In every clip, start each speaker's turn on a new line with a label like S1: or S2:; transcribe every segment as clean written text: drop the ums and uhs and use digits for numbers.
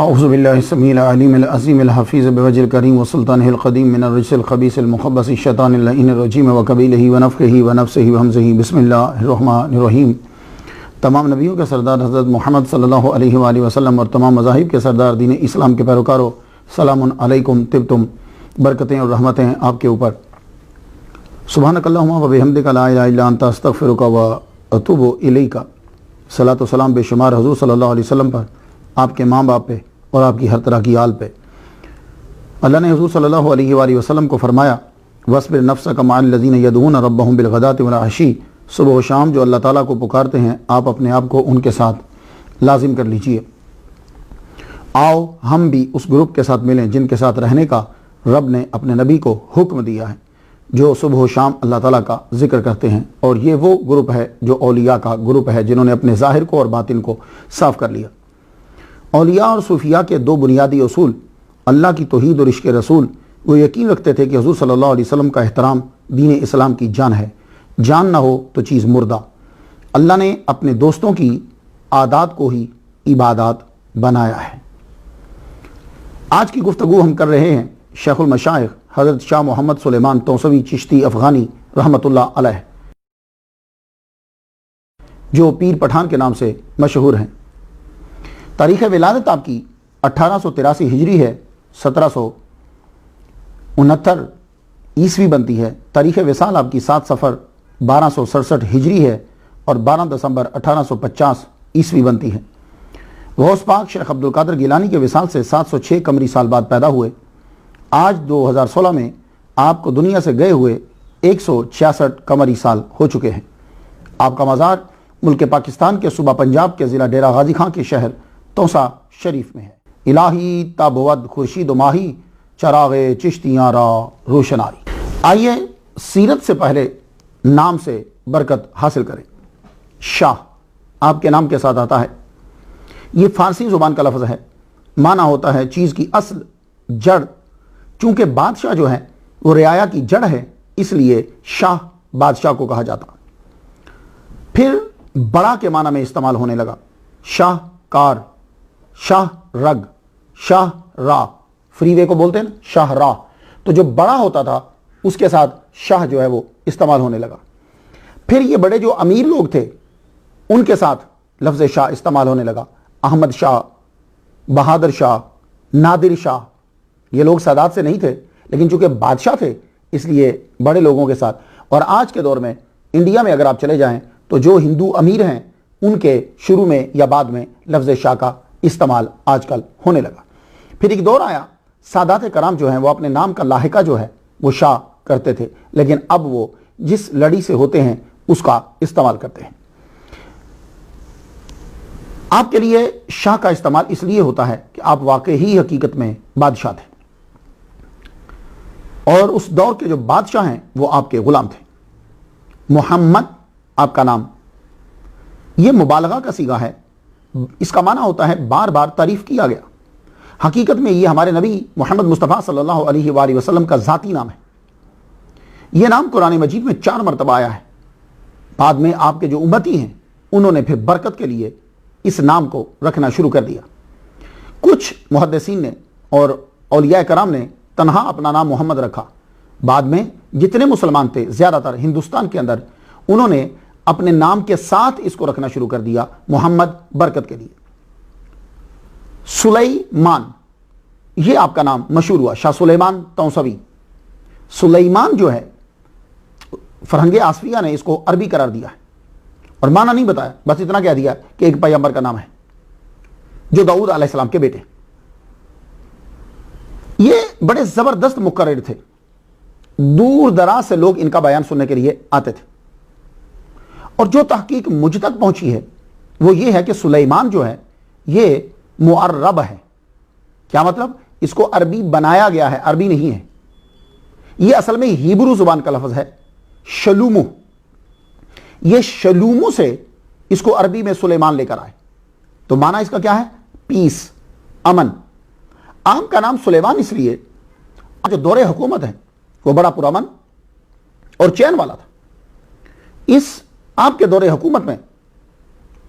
S1: اعوذ باللہ السمیع العلیم العظیم الحفیظ بوجہ الکریم وسلطانہ القدیم من الرجس الخبیث المخبث الشیطان اللعین الرجیم وقبیلہ ونفخہ ونفسہ وہمزہ بسم اللہ الرحمن الرحیم۔ تمام نبیوں کے سردار حضرت محمد صلی اللہ علیہ وآلہ وسلم اور تمام مذاہب کے سردار دین اسلام کے پیروکاروں، سلام علیکم، طبتم، برکتیں اور رحمتیں آپ کے اوپر۔ سبحانک اللہم و بحمدک لا الہ الا انت استغفرک و اتوب الیک۔ صلاۃ و سلام بے شمار حضور صلی اللہ علیہ وسلم پر، آپ کے ماں باپ پہ اور آپ کی ہر طرح کی آل پہ۔ اللہ نے حضور صلی اللہ علیہ وآلہ وسلم کو فرمایا، وَاصْبِرْ نَفْسَكَ مَعَ الَّذِينَ يَدْعُونَ رَبَّهُمْ بِالْغَدَاةِ وَالْعَشِيِّ۔ صبح و شام جو اللہ تعالیٰ کو پکارتے ہیں، آپ اپنے آپ کو ان کے ساتھ لازم کر لیجئے۔ آؤ ہم بھی اس گروپ کے ساتھ ملیں جن کے ساتھ رہنے کا رب نے اپنے نبی کو حکم دیا ہے، جو صبح و شام اللہ تعالیٰ کا ذکر کرتے ہیں۔ اور یہ وہ گروپ ہے جو اولیاء کا گروپ ہے، جنہوں نے اپنے ظاہر کو اور باطن کو صاف کر لیا۔ اولیاء اور صوفیاء کے دو بنیادی اصول، اللہ کی توحید اور عشق رسول۔ وہ یقین رکھتے تھے کہ حضور صلی اللہ علیہ وسلم کا احترام دین اسلام کی جان ہے، جان نہ ہو تو چیز مردہ۔ اللہ نے اپنے دوستوں کی عادات کو ہی عبادات بنایا ہے۔ آج کی گفتگو ہم کر رہے ہیں شیخ المشائخ حضرت شاہ محمد سلیمان توسوی چشتی افغانی رحمۃ اللہ علیہ، جو پیر پٹھان کے نام سے مشہور ہیں۔ تاریخ ولادت آپ کی 1883 ہجری ہے، 1769 عیسوی بنتی ہے۔ تاریخ وصال آپ کی 7 صفر 1267 ہجری ہے اور 12 دسمبر 1850 عیسوی بنتی ہے۔ غوث پاک شیخ عبدالقادر گیلانی کے وصال سے 706 قمری سال بعد پیدا ہوئے۔ آج 2016 میں آپ کو دنیا سے گئے ہوئے 166 قمری سال ہو چکے ہیں۔ آپ کا مزار ملک پاکستان کے صوبہ پنجاب کے ضلع ڈیرہ غازی خان کے شہر توسا شریف میں ہے۔ الہی تا بود خورشید و ماہی، چراغ چشتیاں را روشنائی۔ آئیے سیرت سے پہلے نام سے برکت حاصل کریں۔ شاہ آپ کے نام کے ساتھ آتا ہے۔ یہ فارسی زبان کا لفظ ہے، معنی ہوتا ہے چیز کی اصل، جڑ۔ چونکہ بادشاہ جو ہے وہ رعایا کی جڑ ہے، اس لیے شاہ بادشاہ کو کہا جاتا۔ پھر بڑا کے معنی میں استعمال ہونے لگا، شاہ کار، شاہ رگ، شاہ راہ۔ فری وے کو بولتے ہیں نا شاہ راہ، تو جو بڑا ہوتا تھا اس کے ساتھ شاہ جو ہے وہ استعمال ہونے لگا۔ پھر یہ بڑے جو امیر لوگ تھے ان کے ساتھ لفظ شاہ استعمال ہونے لگا۔ احمد شاہ، بہادر شاہ، نادر شاہ، یہ لوگ سادات سے نہیں تھے، لیکن چونکہ بادشاہ تھے اس لیے بڑے لوگوں کے ساتھ۔ اور آج کے دور میں انڈیا میں اگر آپ چلے جائیں تو جو ہندو امیر ہیں ان کے شروع میں یا بعد میں لفظ شاہ کا استعمال آج کل ہونے لگا۔ پھر ایک دور آیا، سادات کرام جو ہیں وہ اپنے نام کا لاحقہ جو ہے وہ شاہ کرتے تھے، لیکن اب وہ جس لڑی سے ہوتے ہیں اس کا استعمال کرتے ہیں۔ آپ کے لیے شاہ کا استعمال اس لیے ہوتا ہے کہ آپ واقعی حقیقت میں بادشاہ تھے، اور اس دور کے جو بادشاہ ہیں وہ آپ کے غلام تھے۔ محمد آپ کا نام، یہ مبالغہ کا صیغہ ہے۔ اس کا معنی ہوتا ہے بار بار تعریف کیا گیا۔ حقیقت میں یہ ہمارے نبی محمد مصطفیٰ صلی اللہ علیہ وآلہ وسلم کا ذاتی نام ہے۔ یہ نام قرآن مجید میں 4 مرتبہ آیا ہے۔ بعد میں آپ کے جو امتی ہیں انہوں نے پھر برکت کے لیے اس نام کو رکھنا شروع کر دیا۔ کچھ محدثین نے اور اولیاء کرام نے تنہا اپنا نام محمد رکھا۔ بعد میں جتنے مسلمان تھے زیادہ تر ہندوستان کے اندر، انہوں نے اپنے نام کے ساتھ اس کو رکھنا شروع کر دیا، محمد، برکت کے لیے۔ سلیمان، یہ آپ کا نام مشہور ہوا، شاہ سلیمان توسوی۔ سلیمان جو ہے فرہنگ آصفیہ نے اس کو عربی قرار دیا ہے اور معنی نہیں بتایا، بس اتنا کہہ دیا کہ ایک پیغمبر کا نام ہے جو داؤد علیہ السلام کے بیٹے۔ یہ بڑے زبردست مقرر تھے، دور دراز سے لوگ ان کا بیان سننے کے لیے آتے تھے۔ اور جو تحقیق مجھ تک پہنچی ہے وہ یہ ہے کہ سلیمان جو ہے یہ معرب ہے۔ کیا مطلب؟ اس کو عربی بنایا گیا ہے، عربی نہیں ہے۔ یہ اصل میں ہیبرو زبان کا لفظ ہے، شلومو۔ یہ شلومو سے اس کو عربی میں سلیمان لے کر آئے، تو معنی اس کا کیا ہے؟ پیس، امن۔ عام کا نام سلیمان اس لیے جو دور حکومت ہے وہ بڑا پرامن اور چین والا تھا۔ اس آپ کے دور حکومت میں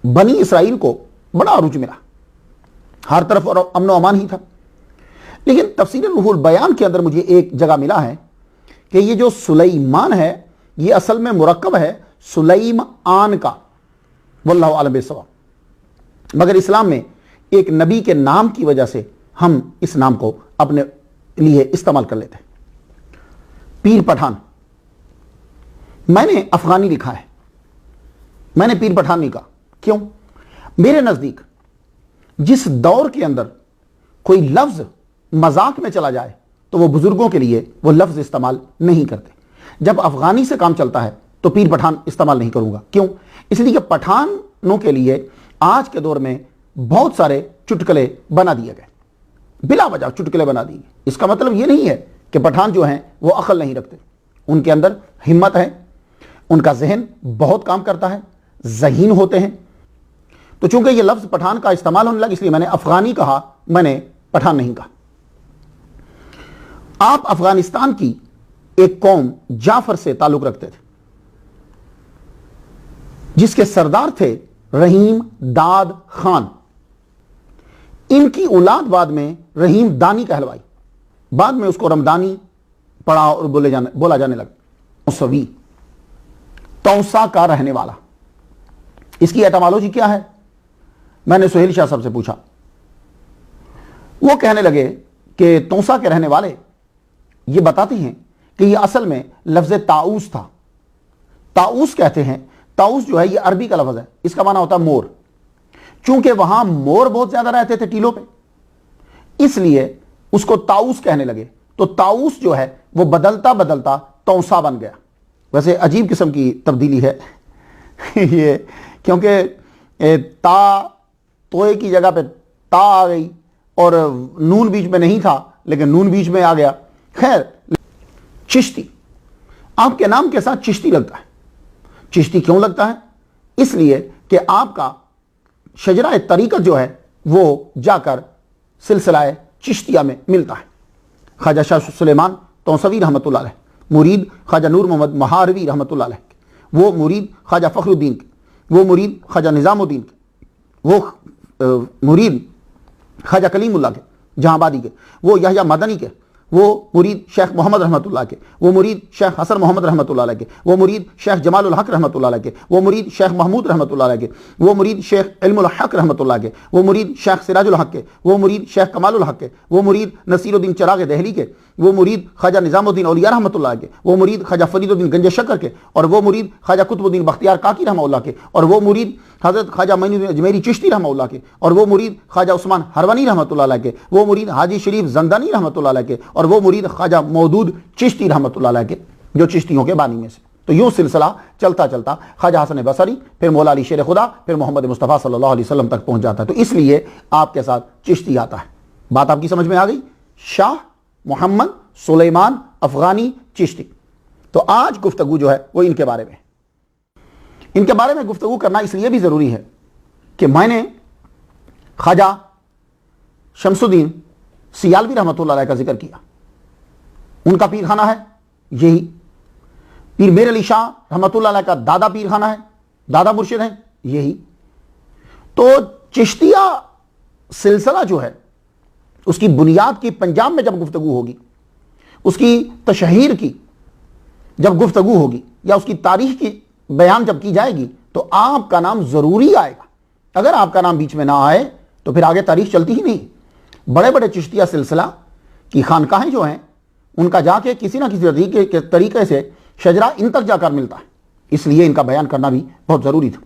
S1: بنی اسرائیل کو بڑا عروج ملا۔ ہر طرف اور امن و امان ہی تھا. لیکن تفسیر روح البیان کے اندر مجھے ایک جگہ ملا ہے کہ یہ جو سلیمان ہے یہ اصل میں مرکب ہے سلیم آن کا، واللہ اعلم بالصواب. مگر اسلام میں ایک نبی کے نام کی وجہ سے ہم اس نام کو اپنے لیے استعمال کر لیتے ہیں. پیر پٹھان، میں نے افغانی لکھا ہے، میں نے پیر پٹھان نہیں کہا. کیوں؟ میرے نزدیک جس دور کے اندر کوئی لفظ مذاق میں چلا جائے تو وہ بزرگوں کے لیے وہ لفظ استعمال نہیں کرتے. جب افغانی سے کام چلتا ہے تو پیر پٹھان استعمال نہیں کروں گا. کیوں؟ اس لیے کہ پٹھانوں کے لیے آج کے دور میں بہت سارے چٹکلے بنا دیے گئے، بلا وجہ چٹکلے بنا دیے. اس کا مطلب یہ نہیں ہے کہ پٹھان جو ہیں وہ عقل نہیں رکھتے. ان کے اندر ہمت ہے، ان کا ذہن بہت کام کرتا ہے، ذہین ہوتے ہیں. تو چونکہ یہ لفظ پٹھان کا استعمال ہونے لگا اس لیے میں نے افغانی کہا، میں نے پٹھان نہیں کہا. آپ افغانستان کی ایک قوم جعفر سے تعلق رکھتے تھے جس کے سردار تھے رحیم داد خان. ان کی اولاد بعد میں رحیم دانی کہلوائی، بعد میں اس کو رمدانی پڑھا اور بولا جانے لگا. موسوی، توسا کا رہنے والا. اس کی ایٹمالوجی کیا ہے؟ میں نے سہیل شاہ صاحب سے پوچھا. وہ کہنے لگے کہ توسا کے رہنے والے یہ بتاتے ہیں کہ یہ اصل میں لفظ طاؤس تھا. طاؤس کہتے ہیں، طاؤس جو ہے یہ عربی کا لفظ ہے، اس کا معنی ہوتا ہے مور. چونکہ وہاں مور بہت زیادہ رہتے تھے ٹیلوں پہ، اس لیے اس کو طاؤس کہنے لگے. تو طاؤس جو ہے وہ بدلتا بدلتا توسا بن گیا. ویسے عجیب قسم کی تبدیلی ہے یہ، کیونکہ تا توئے کی جگہ پہ تا آ گئی اور نون بیچ میں نہیں تھا لیکن نون بیچ میں آ گیا. خیر، چشتی، آپ کے نام کے ساتھ چشتی لگتا ہے. چشتی کیوں لگتا ہے؟ اس لیے کہ آپ کا شجرہ طریقت جو ہے وہ جا کر سلسلہ چشتیہ میں ملتا ہے. خواجہ شاہ سلیمان توسوی رحمۃ اللہ علیہ، مرید خواجہ نور محمد مہاروی رحمۃ اللہ علیہ، وہ مرید خواجہ فخر الدین کے، وہ مرید خواجہ نظام الدین کے، وہ مرید خواجہ کلیم اللہ کے جہاں آبادی کے، وہ یحییٰ مدنی کے، وہ مرید شیخ محمد رحمۃ اللہ کے، وہ مرید شیخ حسن محمد رحمۃ اللہ علیہ کے، وہ مرید شیخ جمال الحق رحمۃ اللہ علیہ کے، وہ مرید شیخ محمود رحمۃ اللہ علیہ کے، وہ مرید شیخ علم الحق رحمۃ اللہ کے، وہ مرید شیخ سراج الحق کے، وہ مرید شیخ کمال الحق کے، وہ مرید نصیر الدین چراغ دہلی کے، وہ مرید خواجہ نظام الدین اولیاء رحمۃ اللہ کے، وہ مرید خواجہ فرید الدین گنج شکر کے، اور وہ مرید خواجہ قطب الدین بختیار کاکی رحمہ اللہ کے، اور وہ مرید حضرت خواجہ معین الدین اجمیری چشتی رحمہ اللہ کے، اور وہ مرید خواجہ عثمان ہروانی رحمۃ اللہ علیہ کے، وہ مرید حاجی شریف زندانی رحمۃ اللہ علیہ کے، اور وہ مرید خواجہ مودود چشتی رحمۃ اللہ علیہ کے، جو چشتیوں کے بانی میں سے. تو یوں سلسلہ چلتا چلتا خواجہ حسن بصری، پھر مولا علی شیر خدا، پھر محمد مصطفیٰ صلی اللہ علیہ وسلم تک پہنچ جاتا ہے. تو اس لیے آپ کے ساتھ چشتی آتا ہے. بات آپ کی سمجھ میں آ گئی؟ شاہ محمد سلیمان افغانی چشتی. تو آج گفتگو جو ہے وہ ان کے بارے میں، ان کے بارے میں گفتگو کرنا اس لیے بھی ضروری ہے کہ میں نے خواجہ شمس الدین سیالوی رحمۃ اللہ علیہ کا ذکر کیا. ان کا پیر خانہ ہے یہی. پیر میر علی شاہ رحمۃ اللہ علیہ کا دادا پیر خانہ ہے، دادا مرشد ہیں یہی. تو چشتیہ سلسلہ جو ہے اس کی بنیاد کی پنجاب میں جب گفتگو ہوگی، اس کی تشہیر کی جب گفتگو ہوگی، یا اس کی تاریخ کی بیان جب کی جائے گی تو آپ کا نام ضروری آئے گا. اگر آپ کا نام بیچ میں نہ آئے تو پھر آگے تاریخ چلتی ہی نہیں. بڑے بڑے چشتیہ سلسلہ کی خانقاہیں جو ہیں ان کا جا کے کسی نہ کسی طریقے سے شجرہ ان تک جا کر ملتا ہے. اس لیے ان کا بیان کرنا بھی بہت ضروری تھا،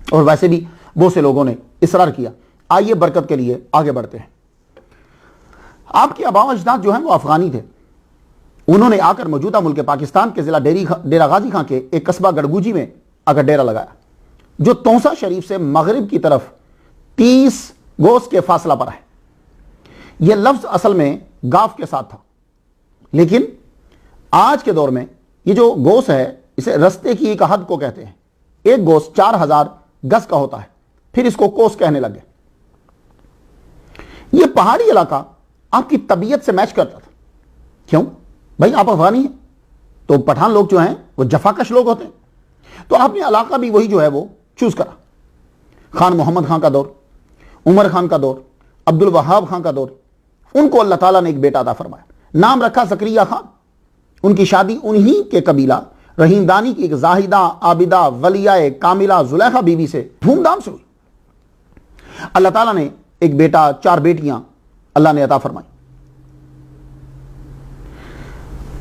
S1: اور ویسے بھی بہت سے لوگوں نے اصرار کیا. آئیے برکت کے لیے آگے بڑھتے ہیں. آپ کے آباء و اجداد جو ہیں وہ افغانی تھے. انہوں نے آ کر موجودہ ملک پاکستان کے ضلع ڈیرہ غازی خان کے ایک قصبہ گڑگوجی میں آ کر ڈیرہ لگایا، جو توسا شریف سے مغرب کی طرف 30 گوس کے فاصلہ پر ہے. یہ لفظ اصل میں گاف کے ساتھ تھا، لیکن آج کے دور میں یہ جو گوس ہے اسے رستے کی ایک حد کو کہتے ہیں. ایک گوس 4000 گز کا ہوتا ہے، پھر اس کو کوس کہنے لگے. یہ پہاڑی علاقہ آپ کی طبیعت سے میچ کرتا تھا. کیوں؟ بھائی آپ افغانی ہیں تو پٹھان لوگ جو ہیں وہ جفاکش لوگ ہوتے ہیں، تو آپ نے علاقہ بھی وہی جو ہے وہ چوز کرا. خان محمد خان کا دور، عمر خان کا دور، عبد الوہاب خان کا دور، ان کو اللہ تعالیٰ نے ایک بیٹا عطا فرمایا، نام رکھا زکریا خان۔ ان کی شادی انہی کے قبیلہ رحیم دانی کی ایک زاہدہ عابدہ ولیہ کاملہ زلیخا بیوی سے دھوم دھام سے ہوئی۔ اللہ تعالیٰ نے ایک بیٹا، 4 بیٹیاں اللہ نے عطا فرمائی۔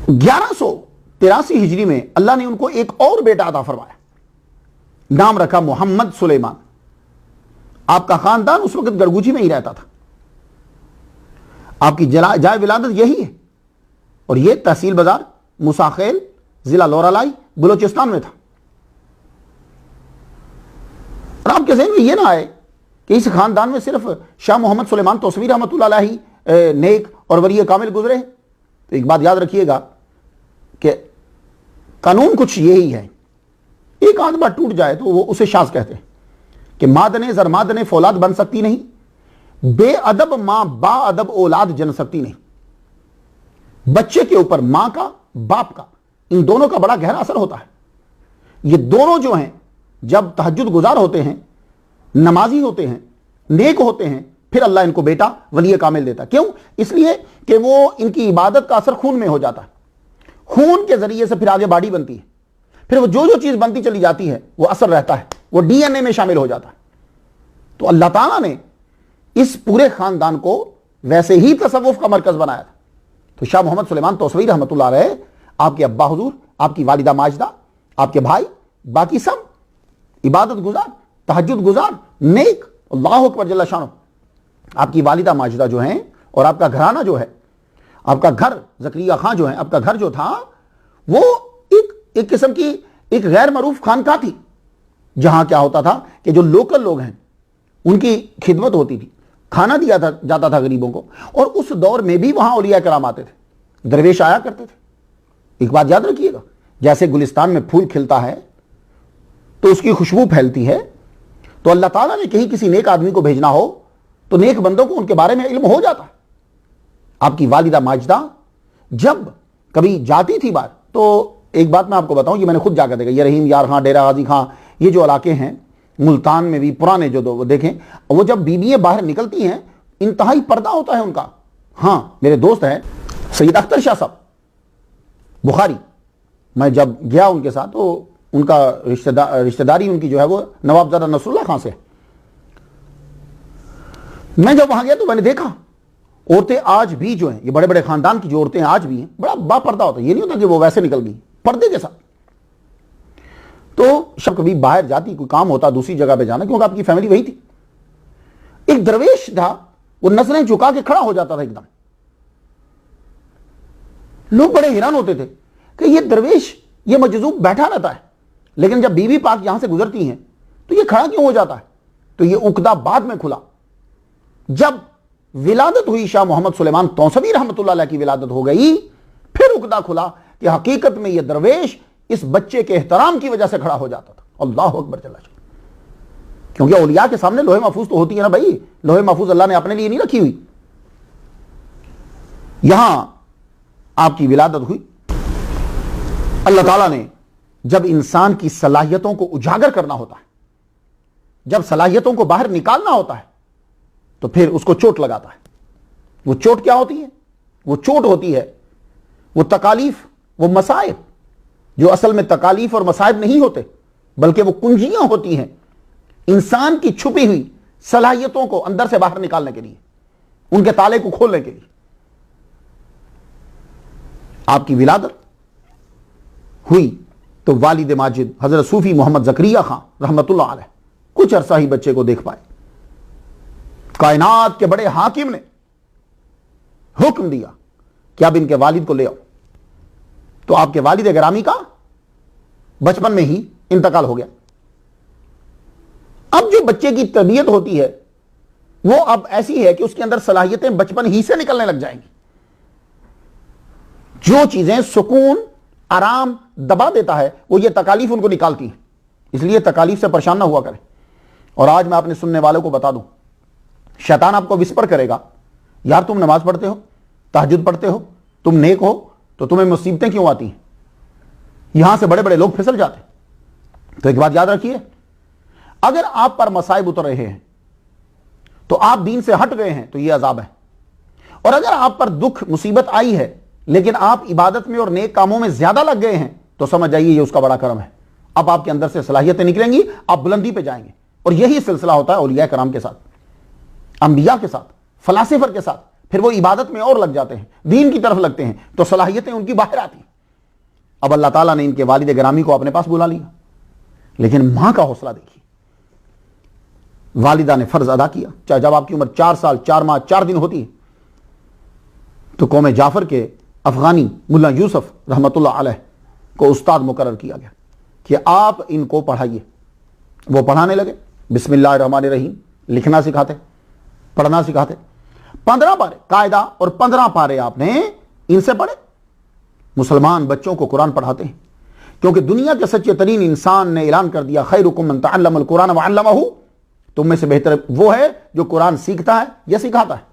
S1: 1183 ہجری میں اللہ نے ان کو ایک اور بیٹا عطا فرمایا، نام رکھا محمد سلیمان۔ آپ کا خاندان اس وقت گرگوجی میں ہی رہتا تھا، آپ کی جائے ولادت یہی ہے، اور یہ تحصیل بازار مساخیل ضلع لورالائی بلوچستان میں تھا۔ اور آپ کے ذہن میں یہ نہ آئے کہ اس خاندان میں صرف شاہ محمد سلیمان توسوی رحمۃ اللہ علیہ نیک اور ولی کامل گزرے ہیں۔ تو ایک بات یاد رکھیے گا کہ قانون کچھ یہی ہے، ایک آدھ بار ٹوٹ جائے تو وہ اسے شاذ کہتے ہیں کہ مادنے زرمادنے فولاد بن سکتی نہیں، بے ادب ماں با ادب اولاد جن سکتی نہیں۔ بچے کے اوپر ماں کا، باپ کا، ان دونوں کا بڑا گہرا اثر ہوتا ہے۔ یہ دونوں جو ہیں جب تہجد گزار ہوتے ہیں، نمازی ہوتے ہیں، نیک ہوتے ہیں، پھر اللہ ان کو بیٹا ولی کامل دیتا۔ کیوں؟ اس لیے کہ وہ ان کی عبادت کا اثر خون میں ہو جاتا ہے، خون کے ذریعے سے پھر آگے باڈی بنتی ہے، پھر وہ جو چیز بنتی چلی جاتی ہے وہ اثر رہتا ہے، وہ ڈی این اے میں شامل ہو جاتا ہے۔ تو اللہ تعالیٰ نے اس پورے خاندان کو ویسے ہی تصوف کا مرکز بنایا تھا۔ تو شاہ محمد سلیمان توسوی رحمۃ اللہ علیہ، آپ کے ابا حضور، آپ کی والدہ ماجدہ، آپ کے بھائی، باقی سب عبادت گزار، تہجد گزار، نیک، اللہ اکبر جل شانہ۔ آپ کی والدہ ماجدہ جو ہیں اور آپ کا گھرانہ جو ہے، آپ کا گھر زکریا خان جو ہے، آپ کا گھر جو تھا وہ ایک قسم کی ایک غیر معروف خانقاہ تھی، جہاں کیا ہوتا تھا کہ جو لوکل لوگ ہیں ان کی خدمت ہوتی تھی، کھانا دیا جاتا تھا غریبوں کو، اور اس دور میں بھی وہاں اولیاء کرام آتے تھے، درویش آیا کرتے تھے۔ ایک بات یاد رکھیے گا، جیسے گلستان میں پھول کھلتا ہے تو اس کی خوشبو پھیلتی ہے، تو اللہ تعالیٰ نے کہیں کسی نیک آدمی کو بھیجنا ہو تو نیک بندوں کو ان کے بارے میں علم ہو جاتا ہے۔ آپ کی والدہ ماجدہ جب کبھی جاتی تھی باہر، تو ایک بات میں آپ کو بتاؤں، یہ میں نے خود جا کر دیکھا، یہ رحیم یار خان، ڈیرہ غازی خان، یہ جو علاقے ہیں ملتان میں بھی پرانے جو دیکھیں، وہ جب بیویاں باہر نکلتی ہیں انتہائی پردہ ہوتا ہے ان کا۔ ہاں، میرے دوست ہیں سید اختر شاہ صاحب بخاری، میں جب گیا ان کے ساتھ تو ان کا رشتہ داری ان کی جو ہے وہ نوابزادہ نصر اللہ خان سے۔ میں جب وہاں گیا تو میں نے دیکھا عورتیں آج بھی جو ہیں، یہ بڑے بڑے خاندان کی جو عورتیں آج بھی ہیں، بڑا با پردہ ہوتا ہے، یہ نہیں ہوتا کہ وہ ویسے نکل گئی، پردے کے ساتھ۔ تو شب کبھی باہر جاتی، کوئی کام ہوتا دوسری جگہ پہ جانا، کیونکہ آپ کی فیملی وہی تھی۔ ایک درویش تھا، وہ نظریں جھکا کے کھڑا ہو جاتا تھا ایک دم، لوگ بڑے حیران ہوتے تھے کہ یہ درویش، یہ مجذوب بیٹھا رہتا ہے، لیکن جب بیوی پاک یہاں سے گزرتی ہیں تو یہ کھڑا کیوں ہو جاتا ہے؟ تو یہ عقدہ بعد میں کھلا جب ولادت ہوئی، شاہ محمد سلیمان توسوی رحمۃ اللہ علیہ کی ولادت ہو گئی، پھر عقدہ کھلا کہ حقیقت میں یہ درویش اس بچے کے احترام کی وجہ سے کھڑا ہو جاتا تھا۔ اللہ اکبر جل شانہ۔ کیونکہ اولیاء کے سامنے لوہے محفوظ تو ہوتی ہے نا بھائی، لوہے محفوظ اللہ نے اپنے لیے نہیں رکھی ہوئی۔ یہاں آپ کی ولادت ہوئی۔ اللہ تعالیٰ نے جب انسان کی صلاحیتوں کو اجاگر کرنا ہوتا ہے، جب صلاحیتوں کو باہر نکالنا ہوتا ہے، تو پھر اس کو چوٹ لگاتا ہے۔ وہ چوٹ کیا ہوتی ہے؟ وہ چوٹ ہوتی ہے وہ تکالیف، وہ مصائب، جو اصل میں تکالیف اور مصائب نہیں ہوتے، بلکہ وہ کنجیاں ہوتی ہیں انسان کی چھپی ہوئی صلاحیتوں کو اندر سے باہر نکالنے کے لیے، ان کے تالے کو کھولنے کے لیے۔ آپ کی ولادت ہوئی تو والد ماجد حضرت صوفی محمد زکریا خان رحمۃ اللہ علیہ کچھ عرصہ ہی بچے کو دیکھ پائے۔ کائنات کے بڑے حاکم نے حکم دیا کہ اب ان کے والد کو لے آؤ، تو آپ کے والد گرامی کا بچپن میں ہی انتقال ہو گیا۔ اب جو بچے کی تربیت ہوتی ہے وہ اب ایسی ہے کہ اس کے اندر صلاحیتیں بچپن ہی سے نکلنے لگ جائیں گی۔ جو چیزیں سکون، آرام دبا دیتا ہے وہ یہ تکالیف ان کو نکالتی ہیں، اس لیے تکالیف سے پریشان نہ ہوا کریں۔ اور آج میں اپنے سننے والوں کو بتا دوں، شیطان آپ کو وسپر کرے گا، یار تم نماز پڑھتے ہو، تہجد پڑھتے ہو، تم نیک ہو، تو تمہیں مصیبتیں کیوں آتی ہیں؟ یہاں سے بڑے بڑے لوگ پھسل جاتے ہیں۔ تو ایک بات یاد رکھیے، اگر آپ پر مصائب اتر رہے ہیں تو آپ دین سے ہٹ گئے ہیں تو یہ عذاب ہے. اور اگر آپ پر دکھ مصیبت آئی ہے لیکن آپ عبادت میں اور نیک کاموں میں زیادہ لگ گئے ہیں تو سمجھ جائیے یہ اس کا بڑا کرم ہے. اب آپ کے اندر سے صلاحیتیں نکلیں گی, آپ بلندی پہ جائیں گے. اور یہی سلسلہ ہوتا ہے اولیاء کرام کے ساتھ, انبیاء کے ساتھ, فلاسفر کے ساتھ. پھر وہ عبادت میں اور لگ جاتے ہیں, دین کی طرف لگتے ہیں تو صلاحیتیں ان کی باہر آتی ہیں. اب اللہ تعالیٰ نے ان کے والد گرامی کو اپنے پاس بلا لیا, لیکن ماں کا حوصلہ دیکھیے. والدہ نے فرض ادا کیا, چاہے جب آپ کی عمر 4 سال 4 ماہ 4 دن ہوتی ہے تو قوم جعفر کے افغانی ملا یوسف رحمت اللہ علیہ کو استاد مقرر کیا گیا کہ آپ ان کو پڑھائیے. وہ پڑھانے لگے, بسم اللہ الرحمن الرحیم لکھنا سکھاتے, پڑھنا سکھاتے. 15 پارے قاعدہ اور 15 پارے آپ نے ان سے پڑھے. مسلمان بچوں کو قرآن پڑھاتے ہیں کیونکہ دنیا کے سچے ترین انسان نے اعلان کر دیا خیرکم من تعلم القرآن وعلمہ, تم میں سے بہتر وہ ہے جو قرآن سیکھتا ہے یا سکھاتا ہے.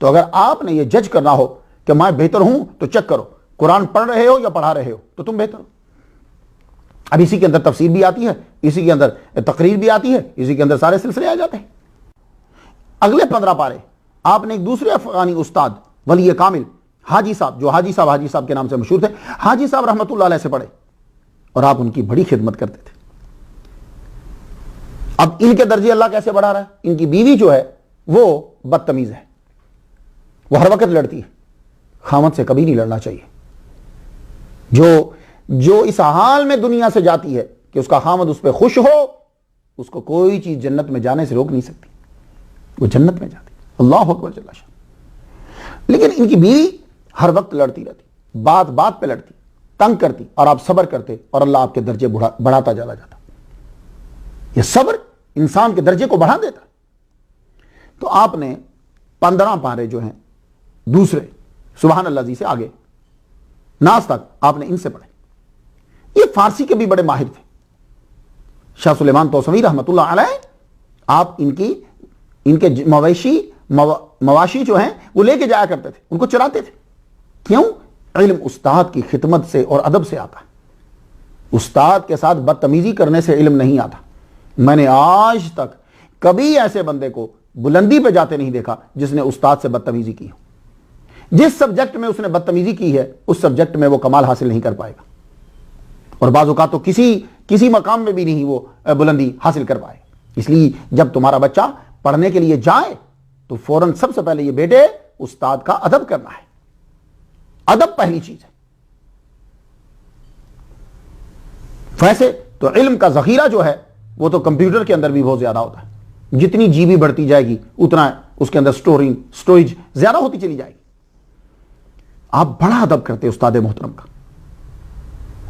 S1: تو اگر آپ نے یہ جج کرنا ہو کہ میں بہتر ہوں تو چیک کرو قرآن پڑھ رہے ہو یا پڑھا رہے ہو تو تم بہتر ہو. اب اسی کے اندر تفسیر بھی آتی ہے, اسی کے اندر تقریر بھی آتی ہے, اسی کے اندر سارے سلسلے آ جاتے ہیں. اگلے 15 پارے آپ نے ایک دوسرے افغانی استاد ولی کامل حاجی صاحب, جو حاجی صاحب کے نام سے مشہور تھے, حاجی صاحب رحمت اللہ علیہ سے پڑھے اور آپ ان کی بڑی خدمت کرتے تھے. اب ان کے درجے اللہ کیسے بڑھا رہا ہے؟ ان کی بیوی جو ہے وہ بدتمیز ہے, وہ ہر وقت لڑتی ہے. خامد سے کبھی نہیں لڑنا چاہیے. جو اس حال میں دنیا سے جاتی ہے کہ اس کا خامد اس پہ خوش ہو, اس کو کوئی چیز جنت میں جانے سے روک نہیں سکتی, وہ جنت میں جاتی. اللہ اکبر جل شان. لیکن ان کی بیوی ہر وقت لڑتی رہتی, بات بات پہ لڑتی, تنگ کرتی, اور آپ صبر کرتے اور اللہ آپ کے درجے بڑھاتا چلا جاتا. یہ صبر انسان کے درجے کو بڑھا دیتا. تو آپ نے 15 پارے جو ہیں دوسرے سبحان اللہ جی سے آگے ناس تک آپ نے ان سے پڑھے. یہ فارسی کے بھی بڑے ماہر تھے. شاہ سلیمان توسوی رحمت اللہ علیہ, آپ ان کے مواشی جو ہیں وہ لے کے جایا کرتے تھے, ان کو چراتے تھے. کیوں؟ علم استاد کی خدمت سے اور ادب سے آتا ہے. استاد کے ساتھ بدتمیزی کرنے سے علم نہیں آتا. میں نے آج تک کبھی ایسے بندے کو بلندی پہ جاتے نہیں دیکھا جس نے استاد سے بدتمیزی کی ہو. جس سبجیکٹ میں اس نے بدتمیزی کی ہے اس سبجیکٹ میں وہ کمال حاصل نہیں کر پائے گا, اور بعض اوقات تو کسی مقام میں بھی نہیں وہ بلندی حاصل کر پائے. اس لیے جب تمہارا بچہ پڑھنے کے لیے جائے تو فوراً سب سے پہلے یہ بیٹے استاد کا ادب کرنا ہے. ادب پہلی چیز ہے. ویسے تو علم کا ذخیرہ جو ہے وہ تو کمپیوٹر کے اندر بھی بہت زیادہ ہوتا ہے. جتنی جی بی بڑھتی جائے گی اتنا اس کے اندر سٹوریج زیادہ ہوتی چلی جائے گی. آپ بڑا ادب کرتے استاد محترم کا,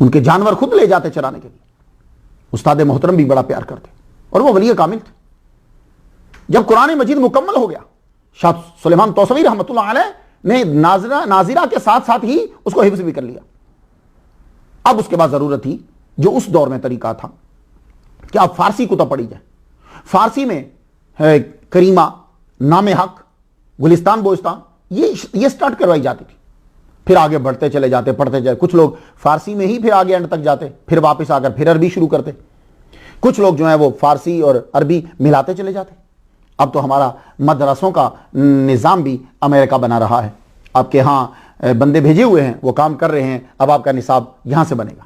S1: ان کے جانور خود لے جاتے چرانے کے لیے. استاد محترم بھی بڑا پیار کرتے اور وہ ولی کامل تھے. جب قرآن مجید مکمل ہو گیا, شاہ سلیمان توسوی رحمت اللہ علیہ نے ناظرہ کے ساتھ ساتھ ہی اس کو حفظ بھی کر لیا. اب اس کے بعد ضرورت تھی جو اس دور میں طریقہ تھا کہ آپ فارسی کتب پڑھی جائیں. فارسی میں کریمہ, نام حق, گلستان بوستان یہ سٹارٹ کروائی جاتی تھی. پھر آگے بڑھتے چلے جاتے, پڑھتے جائے. کچھ لوگ فارسی میں ہی پھر آگے اینڈ تک جاتے, پھر واپس آ کر پھر عربی شروع کرتے. کچھ لوگ جو ہیں وہ فارسی اور عربی ملاتے چلے جاتے. اب تو ہمارا مدرسوں کا نظام بھی امریکہ بنا رہا ہے. آپ کے ہاں بندے بھیجے ہوئے ہیں, وہ کام کر رہے ہیں, اب آپ کا نصاب یہاں سے بنے گا.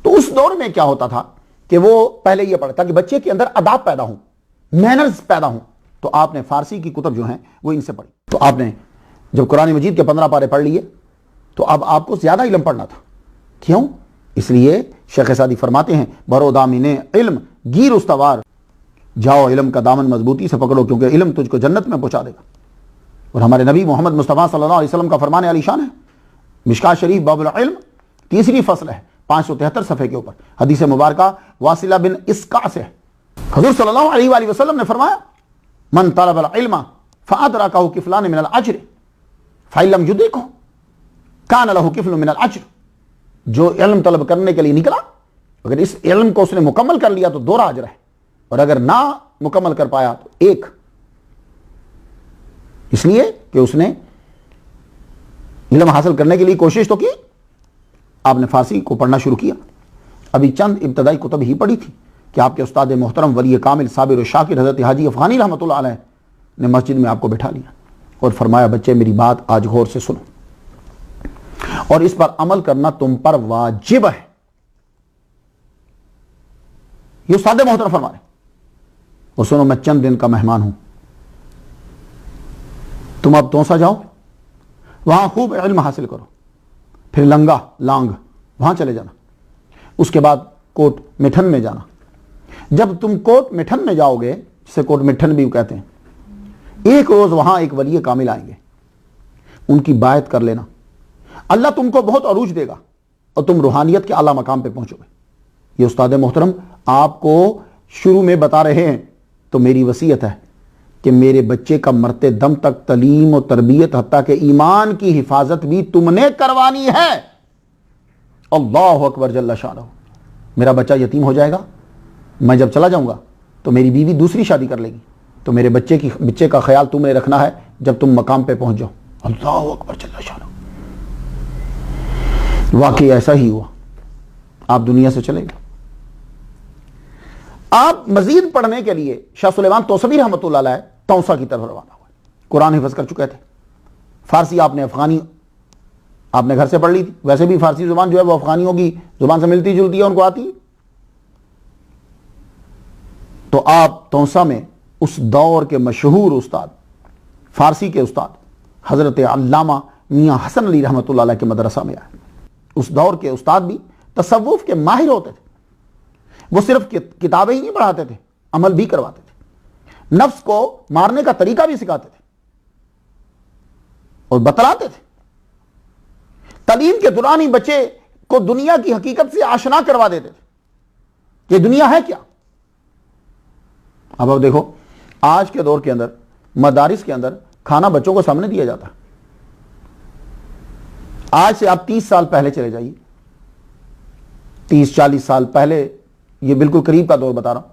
S1: تو اس دور میں کیا ہوتا تھا کہ وہ پہلے یہ پڑھتا کہ بچے کے اندر آداب پیدا ہوں, مینرز پیدا ہوں. تو آپ نے فارسی کی کتب جو ہیں وہ ان سے پڑھی. تو آپ نے جب قرآن مجید کے 15 پارے پڑھ لیے تو اب آپ کو زیادہ علم پڑھنا تھا. کیوں؟ اس لیے شیخ سعدی فرماتے ہیں برو دامن علم گیر استوار, جاؤ علم کا دامن مضبوطی سے پکڑو کیونکہ علم تجھ کو جنت میں پہنچا دے گا. اور ہمارے نبی محمد مصطفیٰ صلی اللہ علیہ وسلم کا فرمان علی شان ہے. مشکات شریف باب العلم 3 فصل ہے, 573 صفحے کے اوپر. حدیث مبارکہ واصلہ بن اسقع سے. حضور صلی اللہ علیہ وآلہ وسلم نے فرمایا من طلب العلم فادرکہ کفلان من الاجر فإن لم یدرکہ کان لہ کفل من الاجر. جو علم طلب کرنے کے لیے نکلا, اگر اس علم کو اس نے مکمل کر لیا تو 2 اجر ہے, اور اگر نہ مکمل کر پایا تو 1. اس لیے کہ اس نے علم حاصل کرنے کے لیے کوشش تو کی. آپ نے فارسی کو پڑھنا شروع کیا. ابھی چند ابتدائی کتب ہی پڑھی تھی کہ آپ کے استاد محترم ولی کامل صابر و شاکر حضرت حاجی افغانی رحمت اللہ علیہ نے مسجد میں آپ کو بٹھا لیا اور فرمایا بچے میری بات آج غور سے سنو اور اس پر عمل کرنا تم پر واجب ہے. یہ استاد محترم فرما رہے ہیں. اور سنو میں چند دن کا مہمان ہوں, تم اب توسا جاؤ, وہاں خوب علم حاصل کرو, پھر لانگ وہاں چلے جانا, اس کے بعد کوٹ مٹھن میں جانا. جب تم کوٹ مٹھن میں جاؤ گے, جسے کوٹ مٹھن بھی کہتے ہیں, ایک روز وہاں ایک ولی کامل آئیں گے, ان کی بائعت کر لینا, اللہ تم کو بہت عروج دے گا اور تم روحانیت کے اعلیٰ مقام پہ پہنچو گے. یہ استاد محترم آپ کو شروع میں بتا رہے ہیں, تو میری وصیت ہے کہ میرے بچے کا مرتے دم تک تعلیم و تربیت حتیٰ کہ ایمان کی حفاظت بھی تم نے کروانی ہے. اللہ اکبر جل شانہ. میرا بچہ یتیم ہو جائے گا, میں جب چلا جاؤں گا تو میری بیوی دوسری شادی کر لے گی, تو میرے بچے کا خیال تم نے رکھنا ہے جب تم مقام پہ پہنچ جاؤ. اللہ اکبر جل شانہ. واقعی ایسا ہی ہوا, آپ دنیا سے چلے گئے. آپ مزید پڑھنے کے لیے شاہ سلیمان توسوی رحمۃ اللہ علیہ توسا کی طرف روانہ ہوئے. قرآن حفظ کر چکے تھے, فارسی آپ نے افغانی آپ نے گھر سے پڑھ لی تھی, ویسے بھی فارسی زبان جو ہے وہ افغانیوں کی زبان سے ملتی جلتی ہے, ان کو آتی ہے. تو آپ توسا میں اس دور کے مشہور استاد, فارسی کے استاد حضرت علامہ میاں حسن علی رحمۃ اللہ علیہ کے مدرسہ میں آئے. اس دور کے استاد بھی تصوف کے ماہر ہوتے تھے. وہ صرف کتابیں ہی نہیں پڑھاتے تھے, عمل بھی کرواتے تھے, نفس کو مارنے کا طریقہ بھی سکھاتے تھے اور بتلاتے تھے. تعلیم کے دوران ہی بچے کو دنیا کی حقیقت سے آشنا کروا دیتے تھے. یہ دنیا ہے کیا. اب آپ دیکھو آج کے دور کے اندر مدارس کے اندر کھانا بچوں کو سامنے دیا جاتا ہے. آج سے آپ 30 سال پہلے چلے جائیے, 30-40 سال پہلے, یہ بالکل قریب کا دور بتا رہا ہوں,